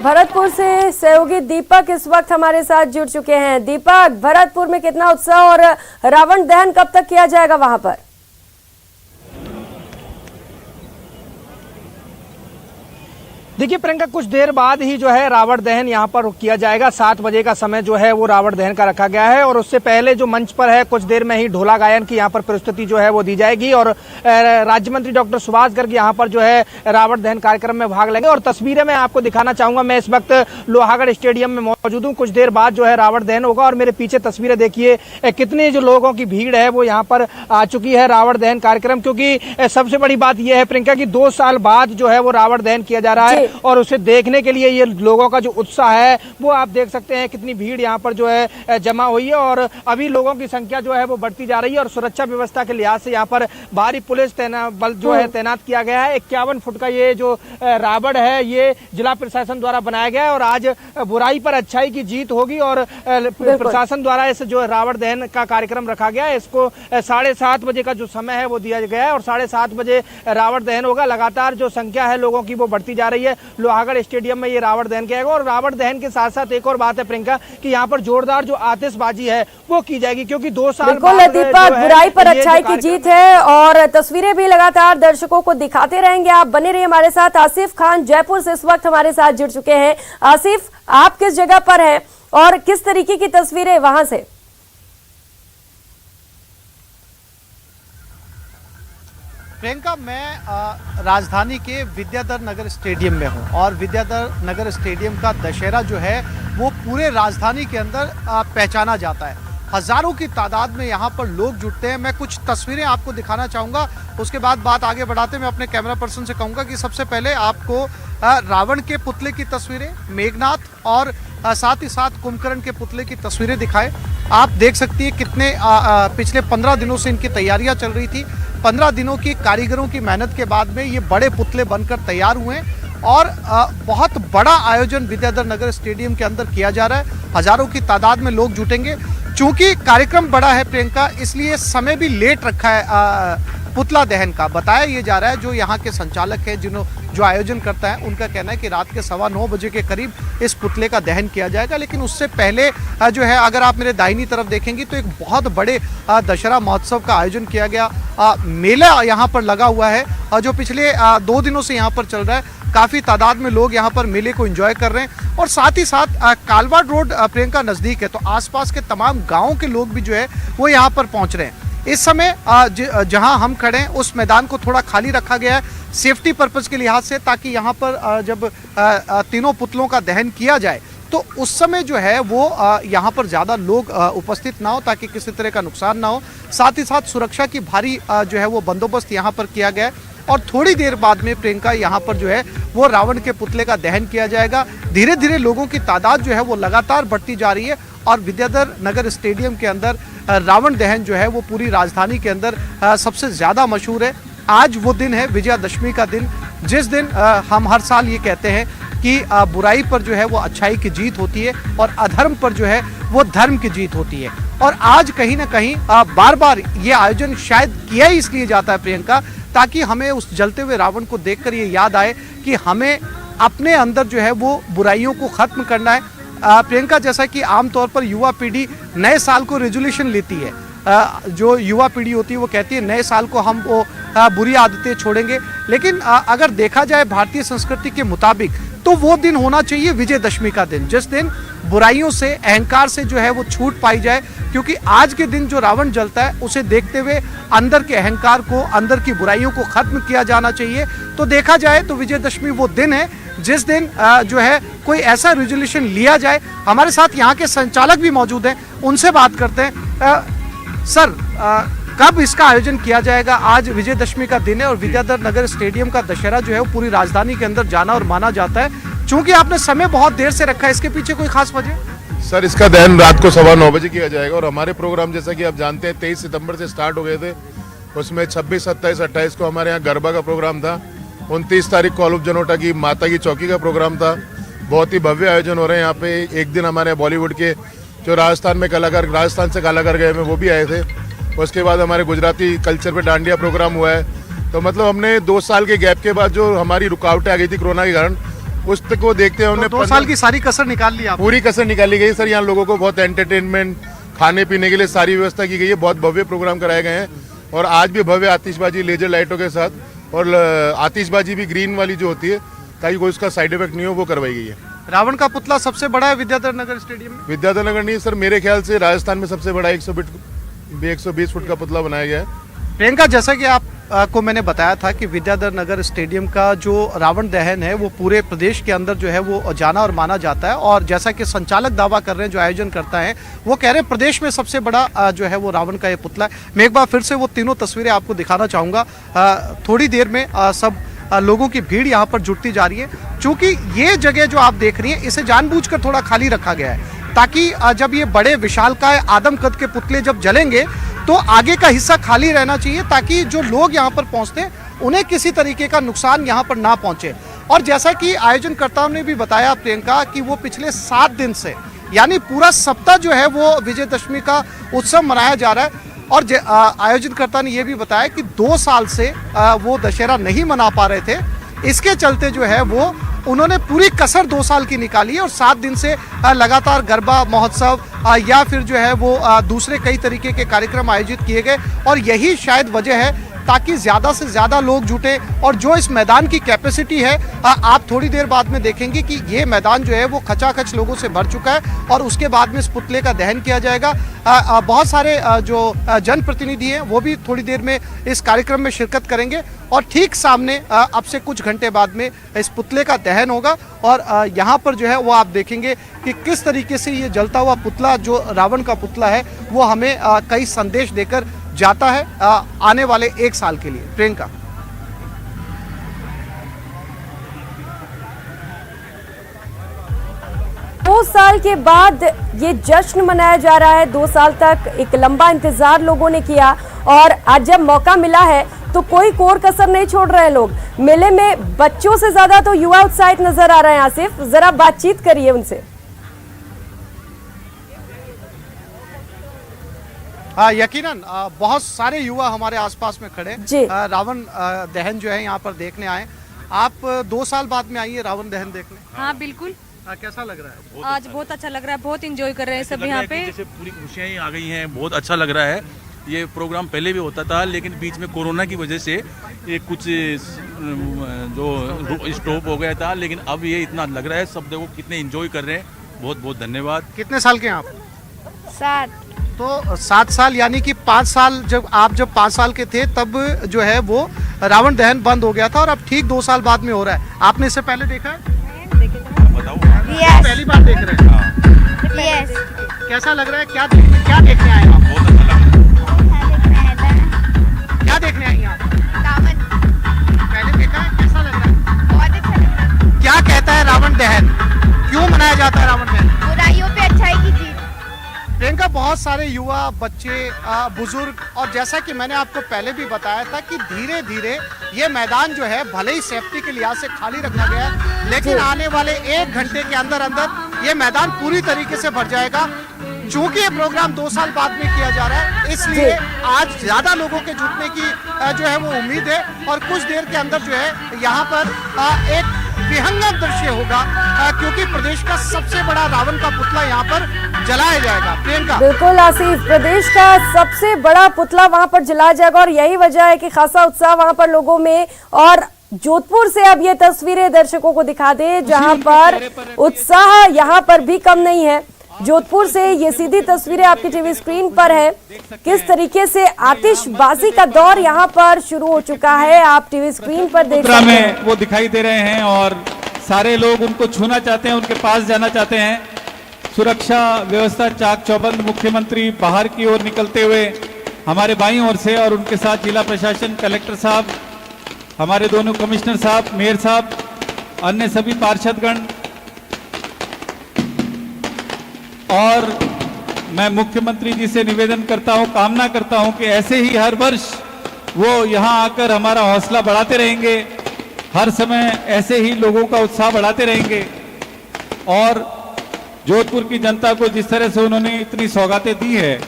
भरतपुर से सहयोगी दीपक इस वक्त हमारे साथ जुड़ चुके हैं। दीपक, भरतपुर में कितना उत्साह और रावण दहन कब तक किया जाएगा वहां पर? देखिए प्रियंका, कुछ देर बाद ही जो है रावण दहन यहाँ पर किया जाएगा। 7 बजे का समय जो है वो रावण दहन का रखा गया है और उससे पहले जो मंच पर है कुछ देर में ही ढोला गायन की यहाँ पर प्रस्तुति जो है वो दी जाएगी और राज्य मंत्री डॉक्टर सुभाष गर्ग यहाँ पर जो है रावण दहन कार्यक्रम में भाग लेंगे। और तस्वीरें मैं आपको दिखाना चाहूंगा। मैं इस वक्त लोहागढ़ स्टेडियम में मौजूद हूँ। कुछ देर बाद जो है रावण दहन होगा और मेरे पीछे तस्वीरें देखिए, कितने जो लोगों की भीड़ है वो यहाँ पर आ चुकी है रावण दहन कार्यक्रम। क्योंकि सबसे बड़ी बात यह है प्रियंका की 2 साल बाद जो है वो रावण दहन किया जा रहा है और उसे देखने के लिए ये लोगों का जो उत्साह है वो आप देख सकते हैं कितनी भीड़ यहाँ पर जो है जमा हुई है। और अभी लोगों की संख्या जो है वो बढ़ती जा रही है और सुरक्षा व्यवस्था के लिहाज से यहाँ पर भारी पुलिस बल जो है तैनात किया गया है। 51 फुट का ये जो रावण है ये जिला प्रशासन द्वारा बनाया गया है और आज बुराई पर अच्छाई की जीत होगी और प्रशासन द्वारा इस जो रावण दहन का कार्यक्रम रखा गया है। इसको 7:30 बजे का जो समय है वो दिया गया है और 7:30 बजे रावण दहन होगा। लगातार जो संख्या है लोगों की वो बढ़ती जा रही है। लोहागढ़ स्टेडियम में ये रावण दहन किया जाएगा और रावण दहन के साथ साथ एक और बात है प्रियंका कि यहाँ पर जोरदार जो आतिशबाजी है वो की जाएगी। क्योंकि 2 साल बाद दीपक, बुराई पर अच्छाई की जीत है और तस्वीरें भी लगातार दर्शकों को दिखाते रहेंगे। आप बने रहिए हमारे साथ। आसिफ खान जयपुर से इस वक्त हमारे साथ जुड़ चुके हैं। आसिफ, आप किस जगह पर हैं और किस तरीके की तस्वीरें वहां से? प्रियंका, मैं राजधानी के विद्याधर नगर स्टेडियम में हूं और विद्याधर नगर स्टेडियम का दशहरा जो है वो पूरे राजधानी के अंदर पहचाना जाता है। हजारों की तादाद में यहाँ पर लोग जुटते हैं। मैं कुछ तस्वीरें आपको दिखाना चाहूँगा, उसके बाद बात आगे बढ़ाते मैं अपने कैमरा पर्सन से कहूँगा कि सबसे पहले आपको रावण के पुतले की तस्वीरें, मेघनाथ और साथ ही साथ कुंभकर्ण के पुतले की तस्वीरें दिखाएं। आप देख सकती हैं कितने पिछले 15 दिनों से इनकी तैयारियां चल रही थी। 15 दिनों की कारीगरों की मेहनत के बाद में ये बड़े पुतले बनकर तैयार हुए हैं और बहुत बड़ा आयोजन विद्याधर नगर स्टेडियम के अंदर किया जा रहा है। हजारों की तादाद में लोग जुटेंगे। चूंकि कार्यक्रम बड़ा है प्रियंका, इसलिए समय भी लेट रखा है पुतला दहन का। बताया ये जा रहा है, जो यहाँ के संचालक है जो आयोजन करता है, उनका कहना है कि रात के 9:15 बजे के करीब इस पुतले का दहन किया जाएगा। लेकिन उससे पहले जो है, अगर आप मेरे दाहिनी तरफ देखेंगे तो एक बहुत बड़े दशहरा महोत्सव का आयोजन किया गया। मेला यहाँ पर लगा हुआ है और जो पिछले 2 दिनों से यहाँ पर चल रहा है। काफ़ी तादाद में लोग यहाँ पर मेले को एंजॉय कर रहे हैं और साथ ही साथ कालवाड़ रोड प्रियंका नज़दीक है, तो आसपास के तमाम गाँव के लोग भी जो है वो यहाँ पर पहुँच रहे हैं। इस समय जहां हम खड़े हैं उस मैदान को थोड़ा खाली रखा गया है सेफ्टी पर्पस के लिहाज से, ताकि यहां पर जब तीनों पुतलों का दहन किया जाए तो उस समय जो है वो यहां पर ज़्यादा लोग उपस्थित ना हो, ताकि किसी तरह का नुकसान ना हो। साथ ही साथ सुरक्षा की भारी जो है वो बंदोबस्त यहां पर किया गया है और थोड़ी देर बाद में प्रियंका यहाँ पर जो है वो रावण के पुतले का दहन किया जाएगा। धीरे धीरे लोगों की तादाद जो है वो लगातार बढ़ती जा रही है और विद्याधर नगर स्टेडियम के अंदर रावण दहन जो है वो पूरी राजधानी के अंदर सबसे ज़्यादा मशहूर है। आज वो दिन है विजयादशमी का दिन, जिस दिन हम हर साल ये कहते हैं कि बुराई पर जो है वो अच्छाई की जीत होती है और अधर्म पर जो है वो धर्म की जीत होती है। और आज कहीं ना कहीं बार बार ये आयोजन शायद किया ही इसलिए जाता है प्रियंका, ताकि हमें उस जलते हुए रावण को देखकर ये याद आए कि हमें अपने अंदर जो है वो बुराइयों को खत्म करना है। प्रियंका, जैसा कि आमतौर पर युवा पीढ़ी नए साल को रेजोल्यूशन लेती है, जो युवा पीढ़ी होती है वो कहती है नए साल को हम वो बुरी आदतें छोड़ेंगे। लेकिन अगर देखा जाए भारतीय संस्कृति के मुताबिक तो वो दिन होना चाहिए विजयदशमी का दिन, जिस दिन बुराइयों से, अहंकार से जो है वो छूट पाई जाए। क्योंकि आज के दिन जो रावण जलता है उसे देखते हुए अंदर के अहंकार को, अंदर की बुराइयों को खत्म किया जाना चाहिए। तो देखा जाए तो विजयदशमी वो दिन है जिस दिन जो है कोई ऐसा रेजोल्यूशन लिया जाए। हमारे साथ यहाँ के संचालक भी मौजूद हैं, उनसे बात करते हैं। सर, कब इसका आयोजन किया जाएगा? आज विजयदशमी का दिन है और विद्याधर नगर स्टेडियम का दशहरा जो है वो पूरी राजधानी के अंदर जाना और माना जाता है। चूंकि आपने समय बहुत देर से रखा है, इसके पीछे कोई खास वजह? सर, इसका दहन रात को 9:15 बजे किया जाएगा और हमारे प्रोग्राम जैसा कि आप जानते हैं 23 सितंबर से स्टार्ट हो गए थे। उसमें 26, 27, 28 को हमारे यहाँ गरबा का प्रोग्राम था। 29 तारीख को अलूप जनोटा की माता की चौकी का प्रोग्राम था। बहुत ही भव्य आयोजन हो रहे हैं यहाँ पे। एक दिन हमारे बॉलीवुड के जो राजस्थान से कलाकार गए हैं वो भी आए थे। उसके बाद हमारे गुजराती कल्चर पे डांडिया प्रोग्राम हुआ है। तो मतलब हमने 2 साल के गैप के बाद जो हमारी रुकावटें आ गई थी कोरोना के कारण, उस तक को देखते हैं। तो 2 साल की सारी कसर निकाल ली आप? पूरी कसर निकाली गई सर। यहाँ लोगों को बहुत एंटरटेनमेंट, खाने पीने के लिए सारी व्यवस्था की गई है। बहुत भव्य प्रोग्राम कराए गए हैं और आज भी भव्य आतिशबाजी लेजर लाइटों के साथ, और आतिशबाजी भी ग्रीन वाली जो होती है ताकि कोई उसका साइड इफेक्ट नहीं हो, वो करवाई गई है। रावण का पुतला सबसे बड़ा है विद्याधर नगर स्टेडियम में? विद्याधर नगर नहीं सर, मेरे ख्याल से राजस्थान में सबसे बड़ा 120 फुट का पुतला बनाया गया है। प्रियंका, जैसा कि आपको मैंने बताया था कि विद्याधर नगर स्टेडियम का जो रावण दहन है वो पूरे प्रदेश के अंदर जो है वो जाना और माना जाता है, और जैसा कि संचालक दावा कर रहे हैं, जो आयोजन करता है, वो कह रहे हैं प्रदेश में सबसे बड़ा जो है वो रावण का ये पुतला है। मैं एक बार फिर से वो तीनों तस्वीरें आपको दिखाना चाहूँगा। थोड़ी देर में सब लोगों की भीड़ यहाँ पर जुटती जा रही है, क्योंकि ये जगह जो आप देख रही हैं इसे जानबूझकर थोड़ा खाली रखा गया है, ताकि जब ये बड़े विशालकाय आदम कद के पुतले जब जलेंगे तो आगे का हिस्सा खाली रहना चाहिए, ताकि जो लोग यहाँ पर पहुँचते हैं उन्हें किसी तरीके का नुकसान यहाँ पर ना पहुँचे। और जैसा कि आयोजनकर्ताओं ने भी बताया प्रियंका कि वो पिछले 7 दिन से, यानी पूरा सप्ताह जो है वो विजयदशमी का उत्सव मनाया जा रहा है। और आयोजनकर्ता ने यह भी बताया कि 2 साल से वो दशहरा नहीं मना पा रहे थे, इसके चलते जो है वो उन्होंने पूरी कसर 2 साल की निकाली है और 7 दिन से लगातार गरबा महोत्सव या फिर जो है वो दूसरे कई तरीके के कार्यक्रम आयोजित किए गए, और यही शायद वजह है ताकि ज़्यादा से ज़्यादा लोग जुटे। और जो इस मैदान की कैपेसिटी है, आप थोड़ी देर बाद में देखेंगे कि ये मैदान जो है वो खचाखच लोगों से भर चुका है, और उसके बाद में इस पुतले का दहन किया जाएगा। बहुत सारे जो जनप्रतिनिधि हैं वो भी थोड़ी देर में इस कार्यक्रम में शिरकत करेंगे, और ठीक सामने अब से कुछ घंटे बाद में इस पुतले का दहन होगा। और यहाँ पर जो है वो आप देखेंगे कि किस तरीके से ये जलता हुआ पुतला, जो रावण का पुतला है, वो हमें कई संदेश देकर जाता है आने वाले 1 साल के लिए। प्रियंका, दो साल के बाद ये जश्न मनाया जा रहा है। 2 साल तक एक लंबा इंतजार लोगों ने किया, और आज जब मौका मिला है तो कोई कोर कसर नहीं छोड़ रहे हैं लोग। मेले में बच्चों से ज्यादा तो युवा उत्साहित नजर आ रहे हैं। आसिफ, जरा बातचीत करिए उनसे। यकीनन बहुत सारे युवा हमारे आसपास में खड़े रावण दहन जो है यहाँ पर देखने आए। आप 2 साल बाद में आई है रावण दहन देखने? हाँ बिल्कुल। कैसा लग रहा है? आज बहुत अच्छा लग रहा है, बहुत एंजॉय कर रहे हैं सब यहाँ पे। जैसे पूरी खुशियाँ ही आ गई हैं, बहुत अच्छा लग रहा है। ये प्रोग्राम पहले भी होता था, लेकिन बीच में कोरोना की वजह से ये कुछ जो स्टॉप हो गया था, लेकिन अब ये इतना लग रहा है, सब देखो कितने एंजॉय कर रहे हैं। बहुत बहुत धन्यवाद। कितने साल के हैं आप? 7। तो 7 साल, यानी कि 5 साल जब 5 साल के थे तब जो है वो रावण दहन बंद हो गया था, और अब ठीक 2 साल बाद में हो रहा है। आपने इससे पहले देखा है? बताओ। Yes. पहली बार देख रहे हैं? Yes. कैसा लग रहा है? क्या देखने आए आप? बहुत अच्छा लग रहा है। क्या देखने आई आप? रावण पहले देखा है? कैसा लग रहा है? बहुत अच्छा लग रहा है। क्या कहता है रावण दहन? क्यों मनाया जाता है रावण दहन? बुराइयों पे अच्छाई की जीत। प्रियंका, बहुत सारे युवा, बच्चे, बुजुर्ग, और जैसा कि मैंने आपको पहले भी बताया था कि धीरे धीरे ये मैदान जो है भले ही सेफ्टी के लिहाज से खाली रखा गया है, लेकिन आने वाले 1 घंटे के अंदर अंदर ये मैदान पूरी तरीके से भर जाएगा। चूंकि ये प्रोग्राम 2 साल बाद में किया जा रहा है, इसलिए आज ज्यादा लोगों के जुटने की जो है वो उम्मीद है, और कुछ देर के अंदर जो है यहाँ पर एक विहंगम दृश्य होगा, क्योंकि प्रदेश का सबसे बड़ा रावण का पुतला यहाँ पर जलाया जाएगा। प्रियंका, बिल्कुल आसिफ, प्रदेश का सबसे बड़ा पुतला वहां पर जलाया जाएगा, और यही वजह है कि खासा उत्साह वहां पर लोगों में। और जोधपुर से अब ये तस्वीरें दर्शकों को दिखा दे, जहां पर उत्साह यहाँ पर भी कम नहीं है। जोधपुर से ये सीधी तस्वीरें आपकी टीवी स्क्रीन पर है, किस तरीके से आतिशबाजी का दौर यहाँ पर शुरू हो चुका है, आप टीवी स्क्रीन पर देख सकते हैं। वो दिखाई दे रहे हैं और सारे लोग उनको छूना चाहते हैं, उनके पास जाना चाहते हैं। सुरक्षा व्यवस्था चाक चौबंद, मुख्यमंत्री बाहर की ओर निकलते हुए हमारे बाईं ओर से, और उनके साथ जिला प्रशासन, कलेक्टर साहब, हमारे दोनों कमिश्नर साहब, मेयर साहब, अन्य सभी पार्षदगण। और मैं मुख्यमंत्री जी से निवेदन करता हूं, कामना करता हूं कि ऐसे ही हर वर्ष वो यहां आकर हमारा हौसला बढ़ाते रहेंगे, हर समय ऐसे ही लोगों का उत्साह बढ़ाते रहेंगे। और जोधपुर की जनता को जिस तरह से उन्होंने इतनी सौगातें दी है,